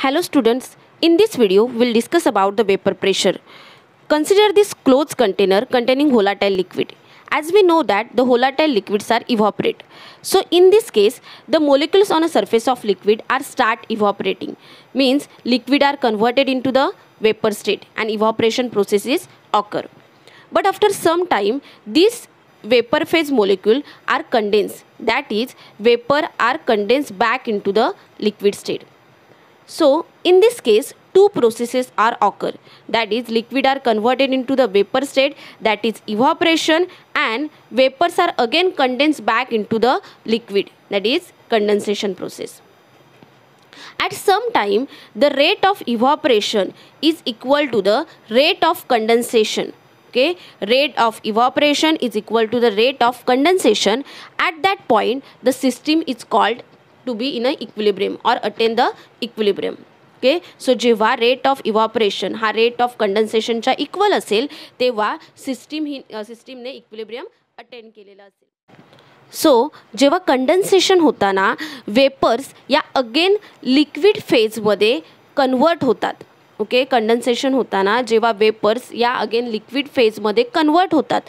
Hello students, in this video we will discuss about the vapor pressure. Consider this closed container containing volatile liquid. As we know that the volatile liquids are evaporate. So in this case the molecules on a surface of liquid are start evaporating. Means liquid are converted into the vapor state and evaporation processes occur. But after some time these vapor phase molecule are condensed. That is vapor are condensed back into the liquid state. So in this case two processes are occur, that is liquid are converted into the vapor state, that is evaporation, and vapors are again condensed back into the liquid, that is condensation process. At some time the rate of evaporation is equal to the rate of condensation. Okay, rate of evaporation is equal to the rate of condensation. At that point the system is called to be in a equilibrium or attain the equilibrium. Okay, so जेव्हा rate of evaporation हा rate of कंडेन्सेशनच्या equal असेल तेव्हा सिस्टीमने equilibrium attain केलेला असेल. So जेव्हा condensation होताना vapours या अगेन लिक्विड फेजमध्ये कन्वर्ट होतात. ओके, कंडेन्सेशन होताना जेव्हा वेपर्स या अगेन लिक्विड फेजमध्ये कन्वर्ट होतात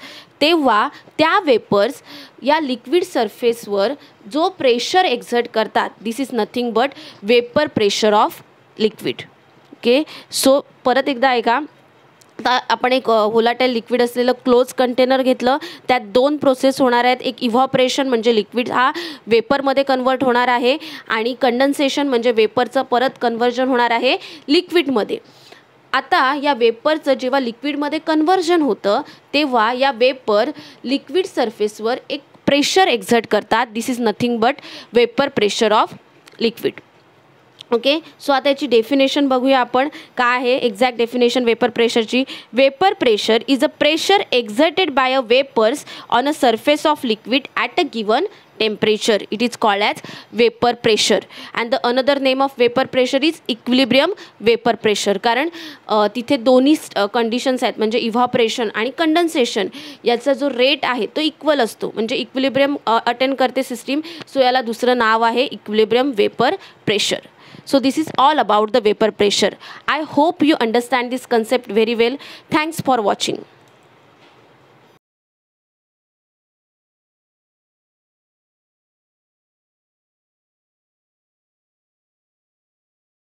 तेव्हा त्या वेपर्स या लिक्विड सरफेसवर जो प्रेशर एक्झर्ट करतात this is nothing but vapour pressure of liquid. Okay, so परत एकदा ऐका. आता आपण एक व्होलाटाईल लिक्विड असलेलं क्लोज कंटेनर घेतलं, त्यात दोन प्रोसेस होणार आहेत. एक इव्हॉपरेशन म्हणजे लिक्विड हा वेपरमध्ये कन्वर्ट होणार आहे आणि कंडेन्सेशन म्हणजे वेपरचं परत कन्वर्जन होणार आहे लिक्विडमध्ये. आता या वेपरचं जेव्हा लिक्विडमध्ये कन्वर्जन होतं तेव्हा या वेपर लिक्विड सरफेसवर एक प्रेशर एक्झर्ट करतात. This is nothing but vapour pressure of liquid. Okay, so आता याची डेफिनेशन बघूया आपण. काय आहे एक्झॅक्ट डेफिनेशन वेपर प्रेशरची? Vapour pressure is a pressure exerted by a vapours on a surface of liquid at a given temperature. It is called as vapor pressure, and the another name of vapor pressure is equilibrium vapor pressure. कारण तिथे दोन्ही conditions आहेत म्हणजे evaporation आणि condensation याचा जो rate आहे तो इक्वल असतो म्हणजे इक्विलिब्रियम अटेन करते सिस्टीम. सो याला दुसरं नाव आहे equilibrium vapour pressure. So this is all about the vapor pressure. I hope you understand this concept very well. Thanks for watching.